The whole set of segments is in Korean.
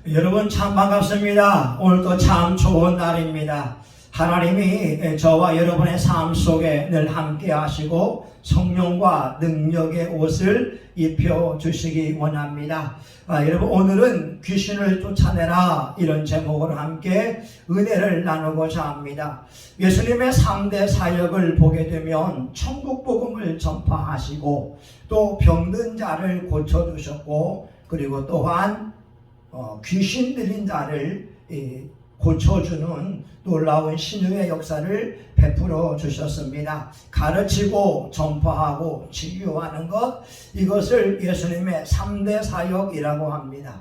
여러분 참 반갑습니다. 오늘도 참 좋은 날입니다. 하나님이 저와 여러분의 삶 속에 늘 함께 하시고 성령과 능력의 옷을 입혀주시기 원합니다. 여러분 오늘은 귀신을 쫓아내라 이런 제목으로 함께 은혜를 나누고자 합니다. 예수님의 3대 사역을 보게 되면 천국 복음을 전파하시고 또 병든 자를 고쳐주셨고 그리고 또한 귀신 들린 자를 고쳐주는 놀라운 신유의 역사를 베풀어 주셨습니다. 가르치고 전파하고 치유하는 것, 이것을 예수님의 3대 사역이라고 합니다.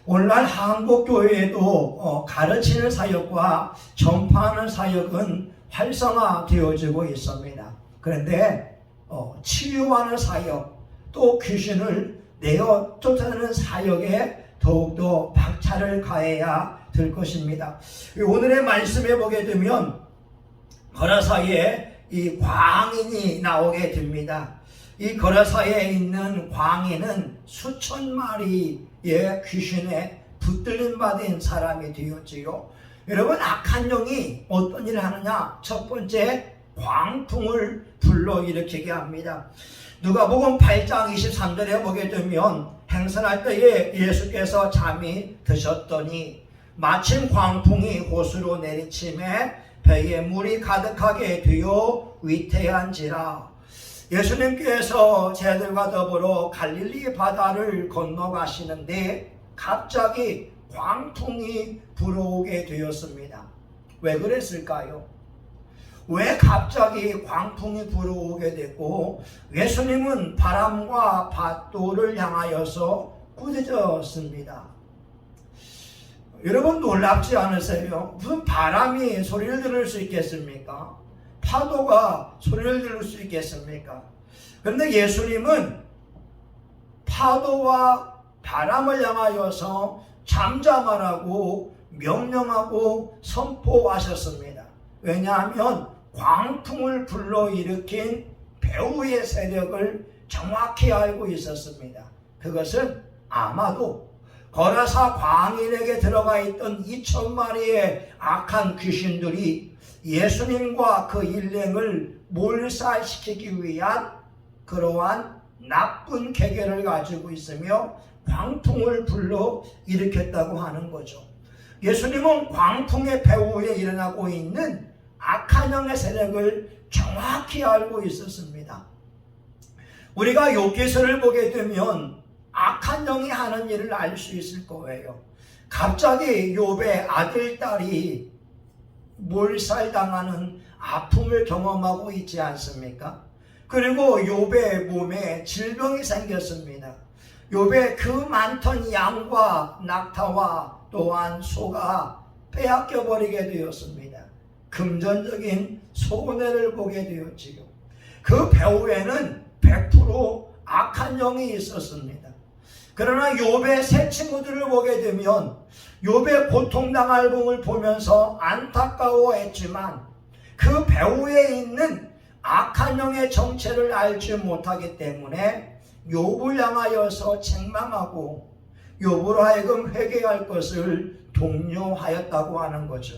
오늘날 한국교회에도 가르치는 사역과 전파하는 사역은 활성화되어지고 있습니다. 그런데 치유하는 사역, 또 귀신을 내어 쫓아내는 사역에 더욱더 박차를 가해야 될 것입니다. 오늘의 말씀에 보게 되면 거라사에 이 광인이 나오게 됩니다. 이 거라사에 있는 광인은 수천 마리의 귀신에 붙들림 받은 사람이 되었지요. 여러분, 악한 영이 어떤 일을 하느냐? 첫 번째, 광풍을 불러일으키게 합니다. 누가복음 8장 23절에 보게 되면 행선할 때에 예수께서 잠이 드셨더니 마침 광풍이 호수로 내리침에 배에 물이 가득하게 되어 위태한지라. 예수님께서 제자들과 더불어 갈릴리 바다를 건너가시는데 갑자기 광풍이 불어오게 되었습니다. 왜 그랬을까요? 왜 갑자기 광풍이 불어오게 됐고 예수님은 바람과 밭돌을 향하여서 꾸짖었습니다. 여러분 놀랍지 않으세요? 무슨 바람이 소리를 들을 수 있겠습니까? 파도가 소리를 들을 수 있겠습니까? 그런데 예수님은 파도와 바람을 향하여서 잠잠하라고 명령하고 선포하셨습니다. 왜냐하면 광풍을 불러일으킨 배후의 세력을 정확히 알고 있었습니다. 그것은 아마도 거라사 광인에게 들어가 있던 2,000마리의 악한 귀신들이 예수님과 그 일행을 몰살시키기 위한 그러한 나쁜 계획을 가지고 있으며 광풍을 불러 일으켰다고 하는 거죠. 예수님은 광풍의 배후에 일어나고 있는 악한 영의 세력을 정확히 알고 있었습니다. 우리가 욥기서를 보게 되면 악한 영이 하는 일을 알 수 있을 거예요. 갑자기 욥의 아들딸이 몰살당하는 아픔을 경험하고 있지 않습니까? 그리고 욥의 몸에 질병이 생겼습니다. 욥의 그 많던 양과 낙타와 또한 소가 빼앗겨 버리게 되었습니다. 금전적인 손해를 보게 되었지요. 그 배후에는 100% 악한 영이 있었습니다. 그러나 욥의 세 친구들을 보게 되면 욥의 고통당할 몸을 보면서 안타까워했지만 그 배후에 있는 악한 영의 정체를 알지 못하기 때문에 욥을 향하여서 책망하고 욥으로 하여금 회개할 것을 독려하였다고 하는 거죠.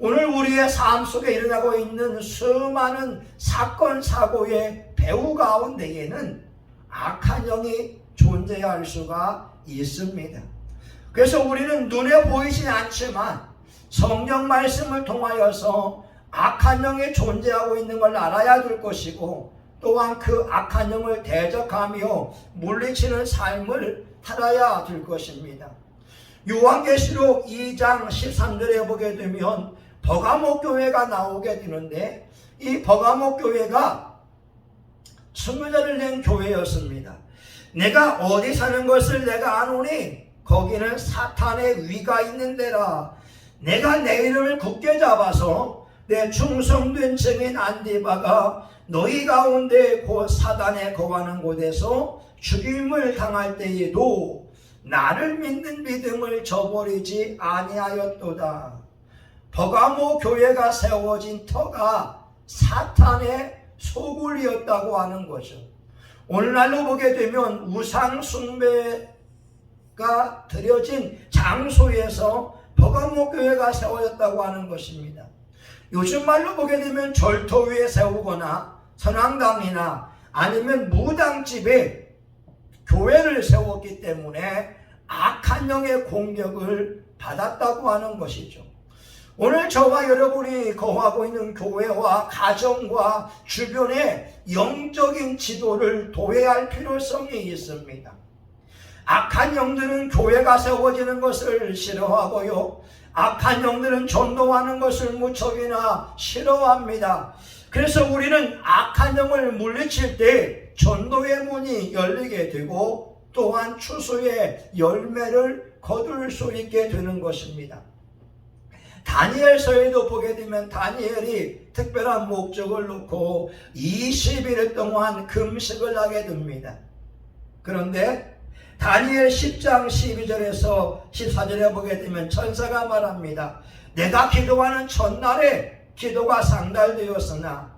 오늘 우리의 삶 속에 일어나고 있는 수많은 사건 사고의 배후 가운데에는 악한 영이 존재할 수가 있습니다. 그래서 우리는 눈에 보이지 않지만 성경 말씀을 통하여서 악한 영이 존재하고 있는 걸 알아야 될 것이고 또한 그 악한 영을 대적하며 물리치는 삶을 살아야 될 것입니다. 요한계시록 2장 13절에 보게 되면 버가모 교회가 나오게 되는데 이 버가모 교회가 선교자를 낸 교회였습니다. 내가 어디 사는 것을 내가 아노니 거기는 사탄의 위가 있는 데라. 내가 내 이름을 굳게 잡아서 내 충성된 증인 안디바가 너희 가운데 곧 사단에 거하는 곳에서 죽임을 당할 때에도 나를 믿는 믿음을 저버리지 아니하였도다. 버가모 교회가 세워진 터가 사탄의 소굴이었다고 하는 거죠. 오늘날로 보게 되면 우상 숭배가 예배가 드려진 장소에서 버가목교회가 세워졌다고 하는 것입니다. 요즘 말로 보게 되면 절터 위에 세우거나 선앙당이나 아니면 무당집에 교회를 세웠기 때문에 악한 영의 공격을 받았다고 하는 것이죠. 오늘 저와 여러분이 거하고 있는 교회와 가정과 주변의 영적인 지도를 도외할 필요성이 있습니다. 악한 영들은 교회가 세워지는 것을 싫어하고요, 악한 영들은 전도하는 것을 무척이나 싫어합니다. 그래서 우리는 악한 영을 물리칠 때 전도의 문이 열리게 되고 또한 추수의 열매를 거둘 수 있게 되는 것입니다. 다니엘서에도 보게 되면 다니엘이 특별한 목적을 놓고 20일 동안 금식을 하게 됩니다. 그런데 다니엘 10장 12절에서 14절에 보게 되면 천사가 말합니다. 내가 기도하는 첫날에 기도가 상달되었으나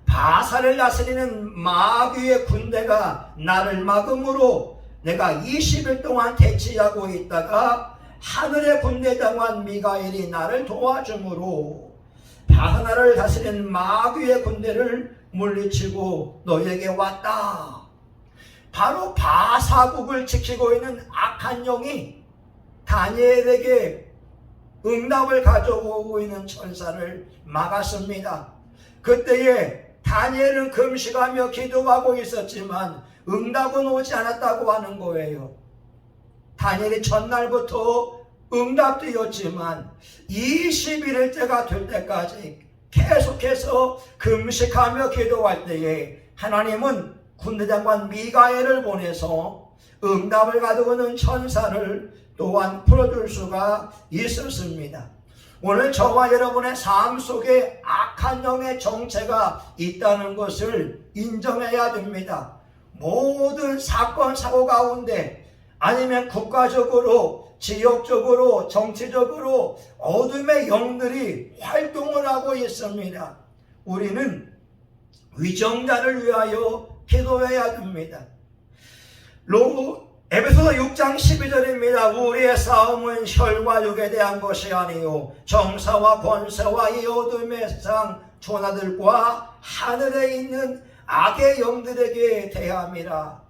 바사를 다스리는 마귀의 군대가 나를 막음으로 내가 20일 동안 대치하고 있다가 하늘의 군대장관 미가엘이 나를 도와주므로 바사나를 다스리는 마귀의 군대를 물리치고 너에게 왔다. 바로 바사국을 지키고 있는 악한 영이 다니엘에게 응답을 가져오고 있는 천사를 막았습니다. 그때에 다니엘은 금식하며 기도하고 있었지만 응답은 오지 않았다고 하는 거예요. 다니엘이 첫날부터 응답되었지만 21일째가 될 때까지 계속해서 금식하며 기도할 때에 하나님은 군대장관 미가엘을 보내서 응답을 가져오는 천사를 또한 풀어줄 수가 있었습니다. 오늘 저와 여러분의 삶 속에 악한 영의 정체가 있다는 것을 인정해야 됩니다. 모든 사건 사고 가운데 아니면 국가적으로 지역적으로 정치적으로 어둠의 영들이 활동을 하고 있습니다. 우리는 위정자를 위하여 기도해야 됩니다. 에베소서 6장 12절입니다. 우리의 싸움은 혈과 육에 대한 것이 아니요 정사와 권세와 이 어둠의 세상 전하들과 하늘에 있는 악의 영들에게 대함이라.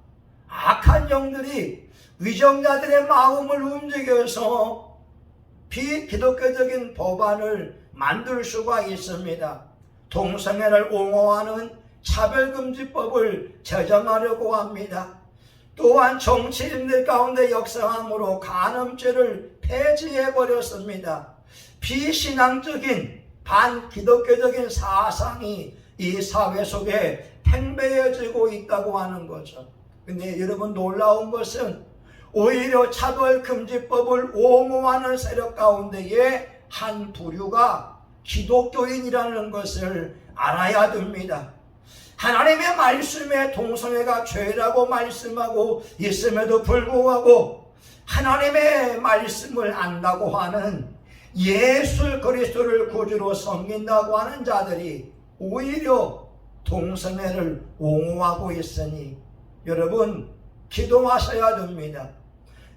악한 영들이 위정자들의 마음을 움직여서 비기독교적인 법안을 만들 수가 있습니다. 동성애를 옹호하는 차별금지법을 제정하려고 합니다. 또한 정치인들 가운데 역사함으로 간음죄를 폐지해버렸습니다. 비신앙적인 반기독교적인 사상이 이 사회 속에 팽배해지고 있다고 하는 거죠. 근데 여러분 놀라운 것은 오히려 차별금지법을 옹호하는 세력 가운데에 한 부류가 기독교인이라는 것을 알아야 됩니다. 하나님의 말씀에 동성애가 죄라고 말씀하고 있음에도 불구하고 하나님의 말씀을 안다고 하는 예수 그리스도를 구주로 섬긴다고 하는 자들이 오히려 동성애를 옹호하고 있으니 여러분 기도하셔야 됩니다.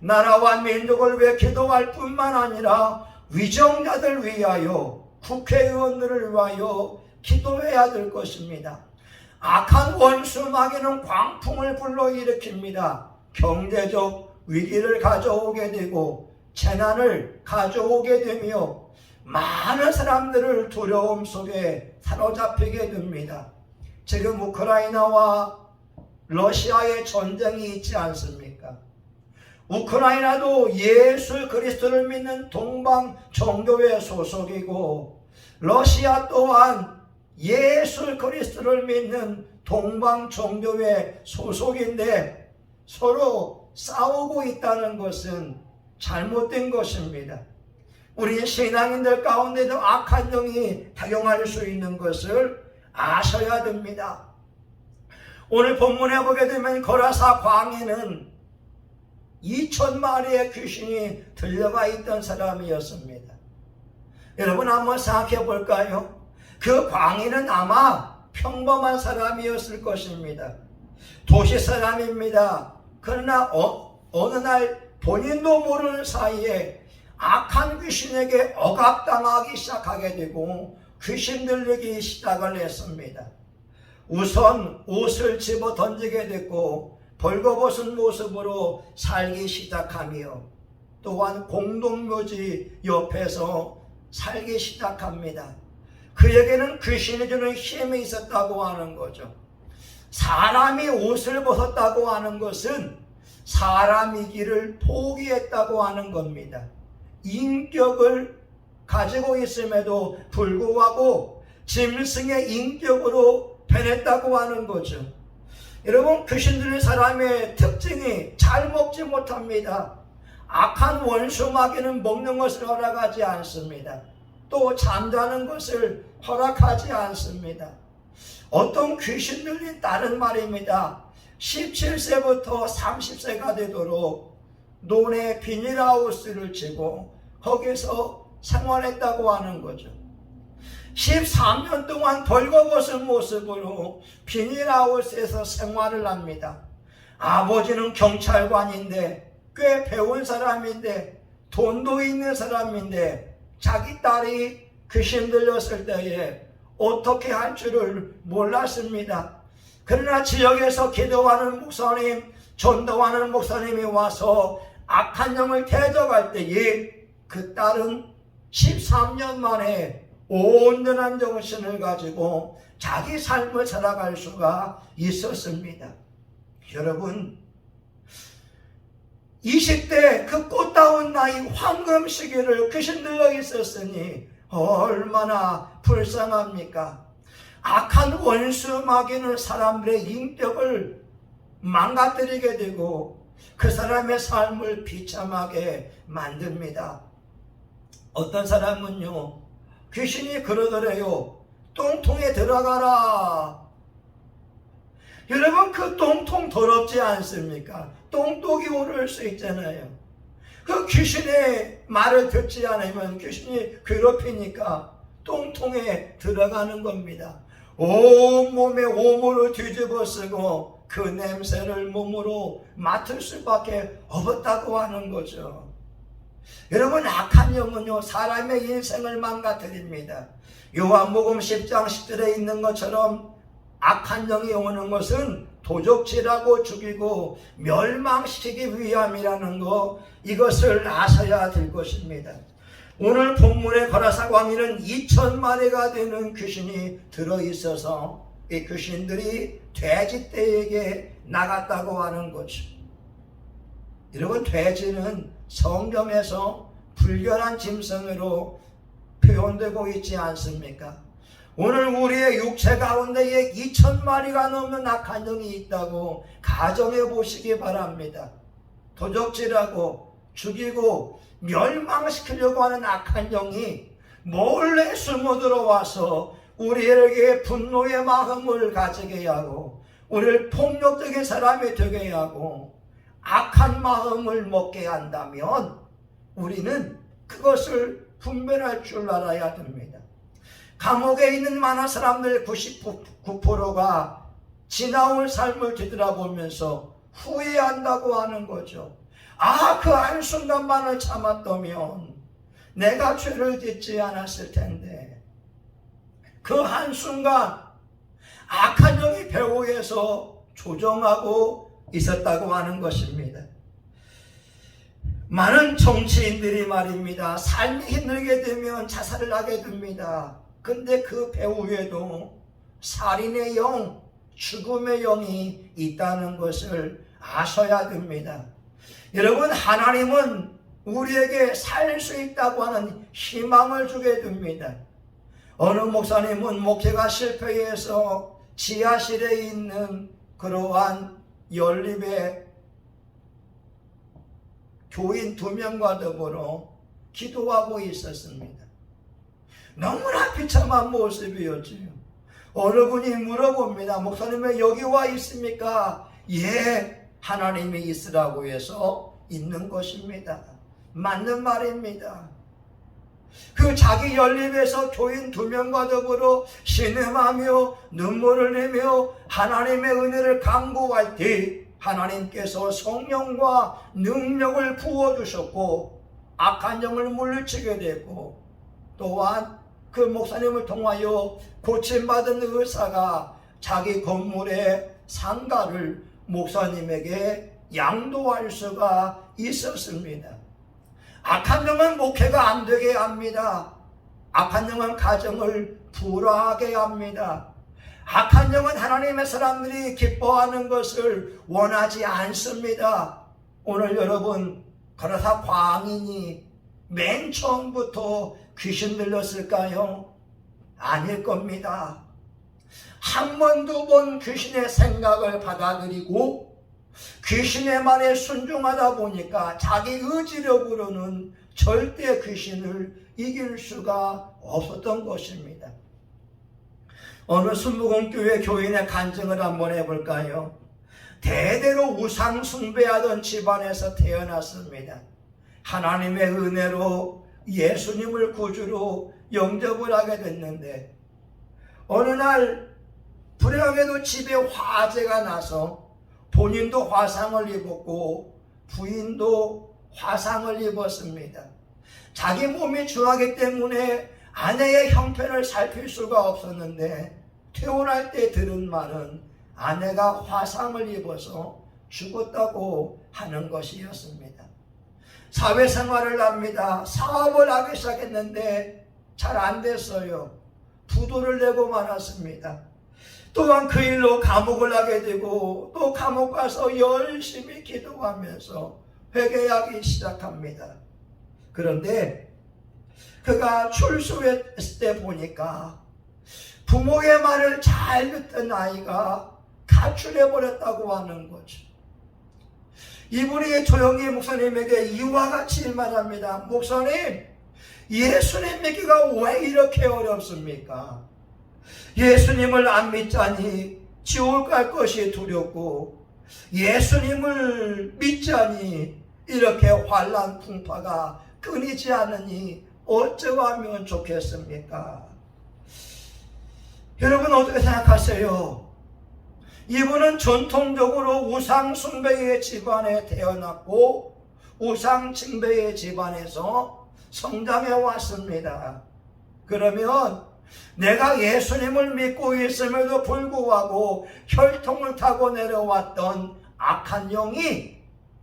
나라와 민족을 위해 기도할 뿐만 아니라 위정자들 위하여 국회의원들을 위하여 기도해야 될 것입니다. 악한 원수 마귀는 광풍을 불러일으킵니다. 경제적 위기를 가져오게 되고 재난을 가져오게 되며 많은 사람들을 두려움 속에 사로잡히게 됩니다. 지금 우크라이나와 러시아의 전쟁이 있지 않습니까? 우크라이나도 예수 그리스도를 믿는 동방 종교회 소속이고 러시아 또한 예수 그리스도를 믿는 동방 종교회 소속인데 서로 싸우고 있다는 것은 잘못된 것입니다. 우리 신앙인들 가운데도 악한 영이 작용할 수 있는 것을 아셔야 됩니다. 오늘 본문에 보게 되면 거라사 광에는 2,000마리의 귀신이 들려가 있던 사람이었습니다. 여러분 한번 생각해 볼까요? 그 광인은 아마 평범한 사람이었을 것입니다. 도시 사람입니다. 그러나 어느 날 본인도 모르는 사이에 악한 귀신에게 억압당하기 시작하게 되고 귀신 들리기 시작을 했습니다. 우선 옷을 집어 던지게 됐고 벌거벗은 모습으로 살기 시작하며 또한 공동묘지 옆에서 살기 시작합니다. 그에게는 귀신이 주는 힘이 있었다고 하는 거죠. 사람이 옷을 벗었다고 하는 것은 사람이기를 포기했다고 하는 겁니다. 인격을 가지고 있음에도 불구하고 짐승의 인격으로 변했다고 하는 거죠. 여러분, 귀신 들린 사람의 특징이 잘 먹지 못합니다. 악한 원수 마귀는 먹는 것을 허락하지 않습니다. 또 잠자는 것을 허락하지 않습니다. 어떤 귀신 들린 딸은 말입니다. 17세부터 30세가 되도록 논에 비닐하우스를 치고 거기서 생활했다고 하는 거죠. 13년 동안 벌거벗은 모습으로 비닐하우스에서 생활을 합니다. 아버지는 경찰관인데 꽤 배운 사람인데 돈도 있는 사람인데 자기 딸이 귀신 들렸을 때에 어떻게 할 줄을 몰랐습니다. 그러나 지역에서 기도하는 목사님, 전도하는 목사님이 와서 악한 영을 대적할 때에 그 딸은 13년 만에 온전한 정신을 가지고 자기 삶을 살아갈 수가 있었습니다. 여러분, 20대 그 꽃다운 나이 황금 시기를 귀신 들려 있었으니 얼마나 불쌍합니까? 악한 원수 마귀는 사람들의 인격을 망가뜨리게 되고 그 사람의 삶을 비참하게 만듭니다. 어떤 사람은요, 귀신이 그러더래요. 똥통에 들어가라. 여러분, 그 똥통 더럽지 않습니까? 똥독이 오를 수 있잖아요. 그 귀신의 말을 듣지 않으면 귀신이 괴롭히니까 똥통에 들어가는 겁니다. 온몸에 오물을 뒤집어 쓰고 그 냄새를 몸으로 맡을 수밖에 없었다고 하는 거죠. 여러분, 악한 영은요 사람의 인생을 망가뜨립니다. 요한복음 10장 10절에 있는 것처럼 악한 영이 오는 것은 도적질하고 죽이고 멸망시키기 위함이라는 거, 이것을 아셔야 될 것입니다. 오늘 본문의 거라사 광야는 2,000마리가 되는 귀신이 들어있어서 이 귀신들이 돼지떼에게 나갔다고 하는 거죠. 여러분, 돼지는 성경에서 불결한 짐승으로 표현되고 있지 않습니까? 오늘 우리의 육체 가운데에 2,000마리가 넘는 악한 영이 있다고 가정해 보시기 바랍니다. 도적질하고 죽이고 멸망시키려고 하는 악한 영이 몰래 숨어 들어와서 우리에게 분노의 마음을 가지게 하고 우리를 폭력적인 사람이 되게 하고 악한 마음을 먹게 한다면 우리는 그것을 분별할 줄 알아야 됩니다. 감옥에 있는 많은 사람들 99%가 지나온 삶을 뒤돌아보면서 후회한다고 하는 거죠. 아, 그 한순간만을 참았다면 내가 죄를 짓지 않았을 텐데. 그 한순간 악한 영이 배후에서 조종하고 있었다고 하는 것입니다. 많은 정치인들이 말입니다, 삶이 힘들게 되면 자살을 하게 됩니다. 근데 그 배후에도 살인의 영, 죽음의 영이 있다는 것을 아셔야 됩니다. 여러분, 하나님은 우리에게 살 수 있다고 하는 희망을 주게 됩니다. 어느 목사님은 목회가 실패해서 지하실에 있는 그러한 연립의 교인 2명과 더불어 기도하고 있었습니다. 너무나 비참한 모습이었지요. 어느 분이 물어봅니다. 목사님, 왜 여기 와 있습니까? 예, 하나님이 있으라고 해서 있는 것입니다. 맞는 말입니다. 그 자기 연립에서 교인 2명과 더불어 신음하며 눈물을 내며 하나님의 은혜를 간구할 때 하나님께서 성령과 능력을 부어주셨고 악한 영을 물리치게 됐고, 또한 그 목사님을 통하여 고침받은 의사가 자기 건물의 상가를 목사님에게 양도할 수가 있었습니다. 악한 영은 목회가 안 되게 합니다. 악한 영은 가정을 불화하게 합니다. 악한 영은 하나님의 사람들이 기뻐하는 것을 원하지 않습니다. 오늘 여러분, 그러다 광인이 맨 처음부터 귀신 들렸을까요? 아닐 겁니다. 한 번, 두 번 귀신의 생각을 받아들이고 귀신의 말에 순종하다 보니까 자기 의지력으로는 절대 귀신을 이길 수가 없었던 것입니다. 어느 순복음교회 교인의 간증을 한번 해볼까요? 대대로 우상 숭배하던 집안에서 태어났습니다. 하나님의 은혜로 예수님을 구주로 영접을 하게 됐는데, 어느 날 불행하게도 집에 화재가 나서 본인도 화상을 입었고 부인도 화상을 입었습니다. 자기 몸이 중하기 때문에 아내의 형편을 살필 수가 없었는데, 퇴원할 때 들은 말은 아내가 화상을 입어서 죽었다고 하는 것이었습니다. 사회생활을 합니다. 사업을 하기 시작했는데 잘 안 됐어요. 부도를 내고 말았습니다. 또한 그 일로 감옥을 하게 되고, 또 감옥 가서 열심히 기도하면서 회개하기 시작합니다. 그런데 그가 출소했을 때 보니까 부모의 말을 잘 듣던 아이가 가출해버렸다고 하는 거죠. 이분이 조용히 목사님에게 이와 같이 말합니다. 목사님, 예수님 믿기가 왜 이렇게 어렵습니까? 예수님을 안 믿자니 지옥 갈 것이 두렵고, 예수님을 믿자니 이렇게 환난 풍파가 끊이지 않으니 어쩌면 좋겠습니까? 여러분 어떻게 생각하세요? 이분은 전통적으로 우상 숭배의 집안에 태어났고 우상 숭배의 집안에서 성장해 왔습니다. 그러면 내가 예수님을 믿고 있음에도 불구하고 혈통을 타고 내려왔던 악한 영이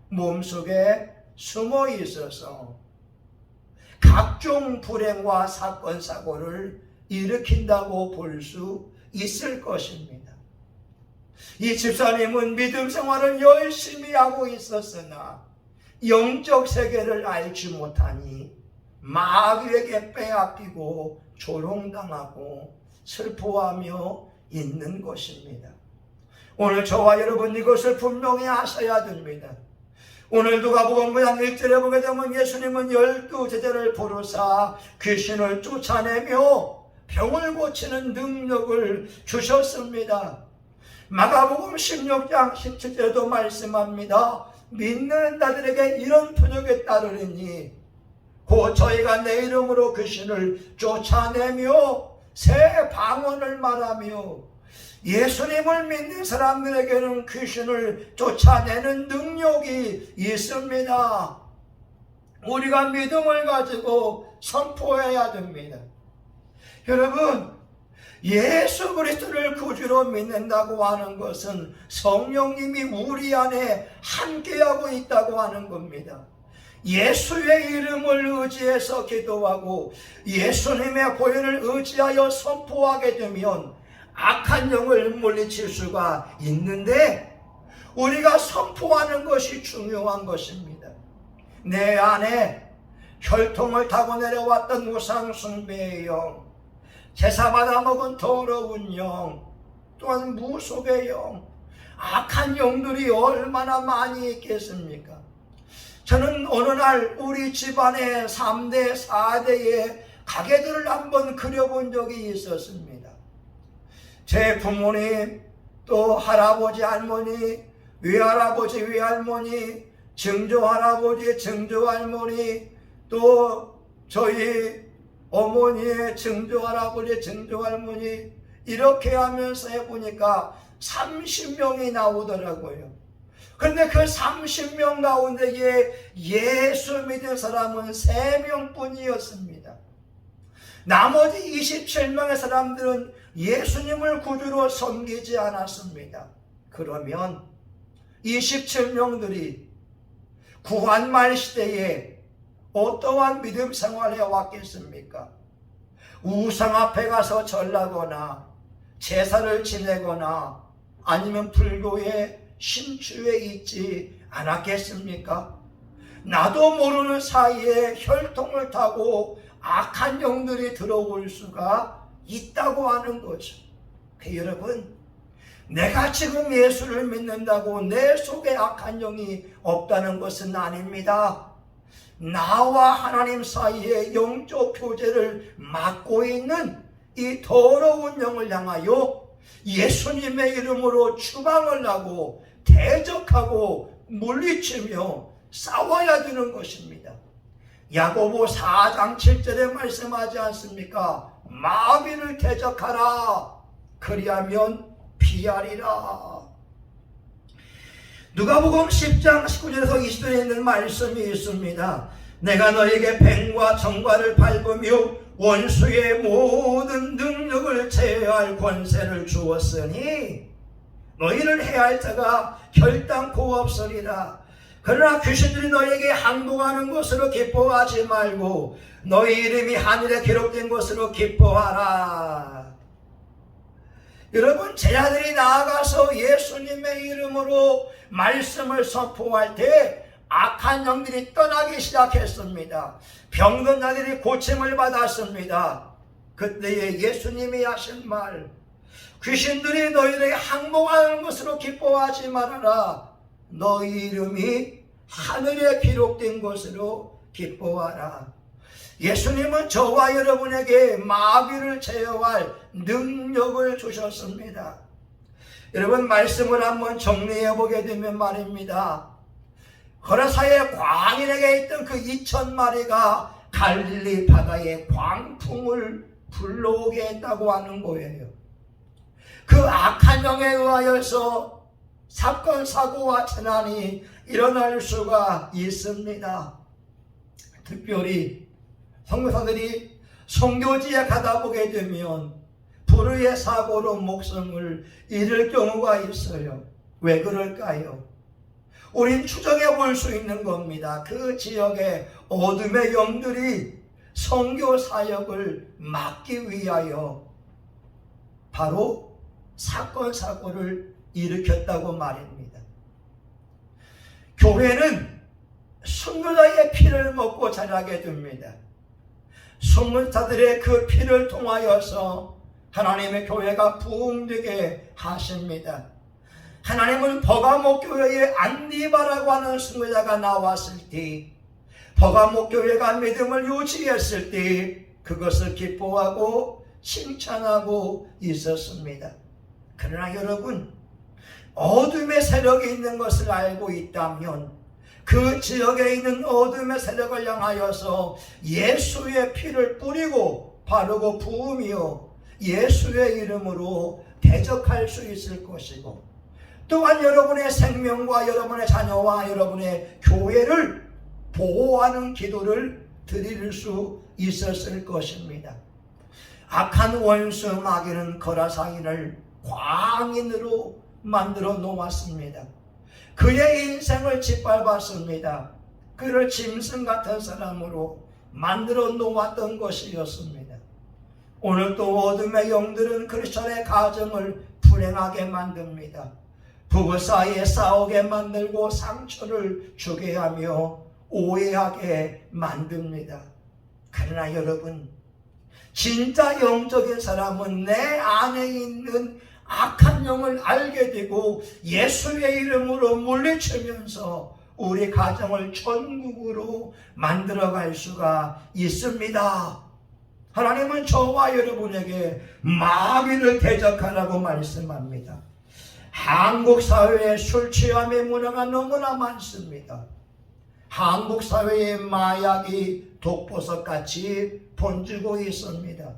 몸속에 숨어 있어서 각종 불행과 사건 사고를 일으킨다고 볼 수 있을 것입니다. 이 집사님은 믿음 생활을 열심히 하고 있었으나 영적 세계를 알지 못하니 마귀에게 빼앗기고 조롱당하고 슬퍼하며 있는 것입니다. 오늘 저와 여러분 이것을 분명히 아셔야 됩니다. 오늘 누가복음 9장 1절에 보게 되면 예수님은 12 제자를 부르사 귀신을 쫓아내며 병을 고치는 능력을 주셨습니다. 마가복음 16장 17절에도 말씀합니다. 믿는 자들에게 이런 표적이 따르리니 곧 저희가 내 이름으로 귀신을 쫓아내며 새 방언을 말하며, 예수님을 믿는 사람들에게는 귀신을 쫓아내는 능력이 있습니다. 우리가 믿음을 가지고 선포해야 됩니다. 여러분, 예수 그리스도를 구주로 믿는다고 하는 것은 성령님이 우리 안에 함께하고 있다고 하는 겁니다. 예수의 이름을 의지해서 기도하고 예수님의 보혈을 의지하여 선포하게 되면 악한 영을 물리칠 수가 있는데, 우리가 선포하는 것이 중요한 것입니다. 내 안에 혈통을 타고 내려왔던 우상 숭배의 영, 제사 받아 먹은 더러운 영, 또한 무속의 영, 악한 영들이 얼마나 많이 있겠습니까? 저는 어느 날 우리 집안의 3대, 4대의 가게들을 한번 그려본 적이 있었습니다. 제 부모님, 또 할아버지, 할머니, 외할아버지, 외할머니, 증조할아버지, 증조할머니, 또 저희 어머니의 증조할아버지, 증조할머니, 이렇게 하면서 해보니까 30명이 나오더라고요. 그런데 그 30명 가운데에 예수 믿은 사람은 3명뿐이었습니다. 나머지 27명의 사람들은 예수님을 구주로 섬기지 않았습니다. 그러면 27명들이 구한말 시대에 어떠한 믿음 생활을 해왔겠습니까? 우상 앞에 가서 절하거나 제사를 지내거나 아니면 불교의 심취에 있지 않았겠습니까? 나도 모르는 사이에 혈통을 타고 악한 영들이 들어올 수가 있다고 하는 거죠. 여러분, 내가 지금 예수를 믿는다고 내 속에 악한 영이 없다는 것은 아닙니다. 나와 하나님 사이에 영적 교제를 막고 있는 이 더러운 영을 향하여 예수님의 이름으로 추방을 하고 대적하고 물리치며 싸워야 되는 것입니다. 야고보 4장 7절에 말씀하지 않습니까? 마귀를 대적하라, 그리하면 피하리라. 누가복음 10장 19절에서 20절에 있는 말씀이 있습니다. 내가 너에게 뱀과 정과를 밟으며 원수의 모든 능력을 제어할 권세를 주었으니 너희를 해할 자가 결단코 없으리라. 그러나 귀신들이 너에게 항복하는 것으로 기뻐하지 말고 너희 이름이 하늘에 기록된 것으로 기뻐하라. 여러분, 제자들이 나아가서 예수님의 이름으로 말씀을 선포할 때 악한 영들이 떠나기 시작했습니다. 병든 자들이 고침을 받았습니다. 그때에 예수님이 하신 말, 귀신들이 너희에게 항복하는 것으로 기뻐하지 말아라. 너희 이름이 하늘에 기록된 것으로 기뻐하라. 예수님은 저와 여러분에게 마귀를 제어할 능력을 주셨습니다. 여러분, 말씀을 한번 정리해 보게 되면 말입니다. 거라사의 광인에게 있던 그 2,000마리가 갈릴리 바다에 광풍을 불러오게 했다고 하는 거예요. 그 악한 영에 의하여서 사건, 사고와 재난이 일어날 수가 있습니다. 특별히 선교사들이 선교지에 가다 보게 되면 불의의 사고로 목숨을 잃을 경우가 있어요. 왜 그럴까요? 우린 추정해 볼 수 있는 겁니다. 그 지역의 어둠의 영들이 선교 사역을 막기 위하여 바로 사건, 사고를 일으켰다고 말입니다. 교회는 선교사의 피를 먹고 자라게 됩니다. 선교사들의 그 피를 통하여서 하나님의 교회가 부흥되게 하십니다. 하나님은 버가모 교회에 안디바라고 하는 선교사가 나왔을 때, 버가모 교회가 믿음을 유지했을 때 그것을 기뻐하고 칭찬하고 있었습니다. 그러나 여러분, 어둠의 세력이 있는 것을 알고 있다면 그 지역에 있는 어둠의 세력을 향하여서 예수의 피를 뿌리고 바르고 부으며 예수의 이름으로 대적할 수 있을 것이고, 또한 여러분의 생명과 여러분의 자녀와 여러분의 교회를 보호하는 기도를 드릴 수 있었을 것입니다. 악한 원수 마귀는 거라사인을 광인으로 만들어 놓았습니다. 그의 인생을 짓밟았습니다. 그를 짐승 같은 사람으로 만들어 놓았던 것이었습니다. 오늘도 어둠의 영들은 크리스천의 가정을 불행하게 만듭니다. 부부 사이에 싸우게 만들고 상처를 주게 하며 오해하게 만듭니다. 그러나 여러분, 진짜 영적인 사람은 내 안에 있는 악한 영을 알게 되고 예수의 이름으로 물리치면서 우리 가정을 천국으로 만들어갈 수가 있습니다. 하나님은 저와 여러분에게 마귀를 대적하라고 말씀합니다. 한국 사회에 술 취함의 문화가 너무나 많습니다. 한국 사회에 마약이 독보석같이 번지고 있습니다.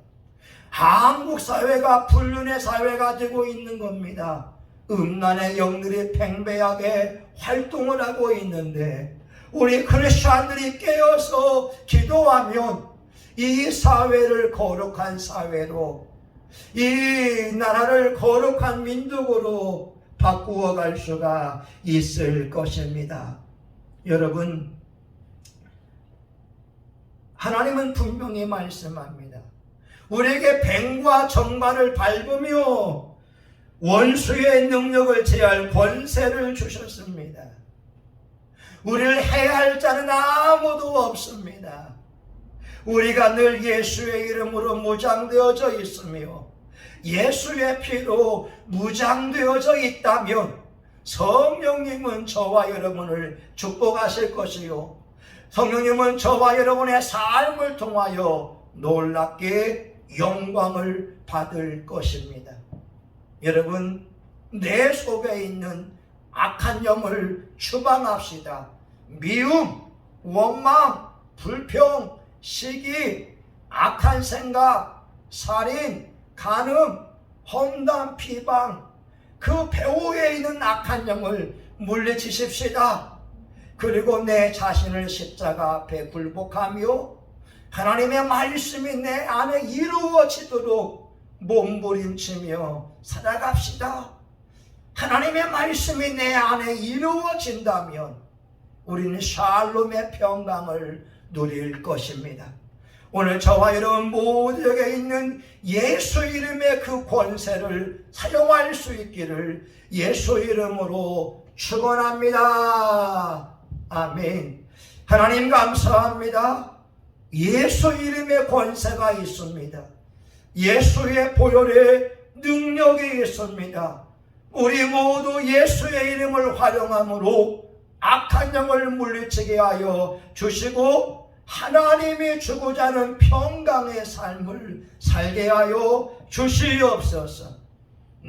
한국 사회가 불륜의 사회가 되고 있는 겁니다. 음란의 영들이 팽배하게 활동을 하고 있는데 우리 크리스천들이 깨어서 기도하면 이 사회를 거룩한 사회로, 이 나라를 거룩한 민족으로 바꾸어 갈 수가 있을 것입니다. 여러분, 하나님은 분명히 말씀합니다. 우리에게 뱀과 정갈을 밟으며 원수의 능력을 제할 권세를 주셨습니다. 우리를 해할 자는 아무도 없습니다. 우리가 늘 예수의 이름으로 무장되어져 있으며 예수의 피로 무장되어져 있다면 성령님은 저와 여러분을 축복하실 것이요, 성령님은 저와 여러분의 삶을 통하여 놀랍게 영광을 받을 것입니다. 여러분, 내 속에 있는 악한 영을 추방합시다. 미움, 원망, 불평, 시기, 악한 생각, 살인, 간음, 험담, 비방, 그 배후에 있는 악한 영을 물리치십시다. 그리고 내 자신을 십자가 앞에 굴복하며 하나님의 말씀이 내 안에 이루어지도록 몸부림치며 살아갑시다. 하나님의 말씀이 내 안에 이루어진다면 우리는 샬롬의 평강을 누릴 것입니다. 오늘 저와 여러분 모두에게 있는 예수 이름의 그 권세를 사용할 수 있기를 예수 이름으로 축원합니다. 아멘. 하나님 감사합니다. 예수 이름의 권세가 있습니다. 예수의 보혈의 능력이 있습니다. 우리 모두 예수의 이름을 활용함으로 악한 영을 물리치게 하여 주시고 하나님이 주고자 하는 평강의 삶을 살게 하여 주시옵소서.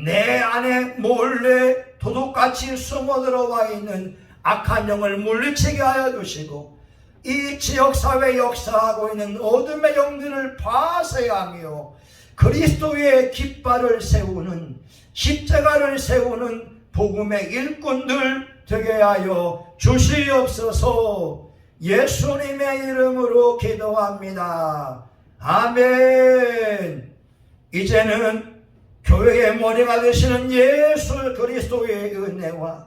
내 안에 몰래 도둑같이 숨어 들어와 있는 악한 영을 물리치게 하여 주시고 이 지역사회 역사하고 있는 어둠의 영들을 파쇄하며 그리스도의 깃발을 세우는, 십자가를 세우는 복음의 일꾼들 되게 하여 주시옵소서. 예수님의 이름으로 기도합니다. 아멘. 이제는 교회의 머리가 되시는 예수 그리스도의 은혜와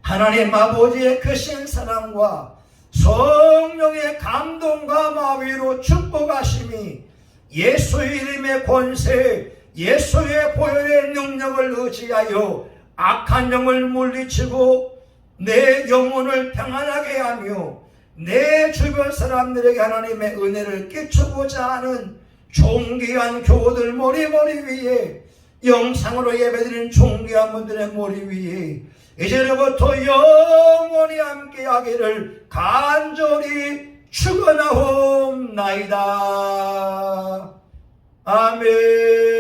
하나님 아버지의 크신 사랑과 성령의 감동과 마위로 축복하심이 예수 이름의 권세, 예수의 보혈의 능력을 의지하여 악한 영을 물리치고 내 영혼을 평안하게 하며 내 주변 사람들에게 하나님의 은혜를 끼치고자 하는 존귀한 교우들 머리 위에, 영상으로 예배드리는 존귀한 분들의 머리 위에 이제로부터 영원히 함께하기를 간절히 축원하옵나이다. 아멘.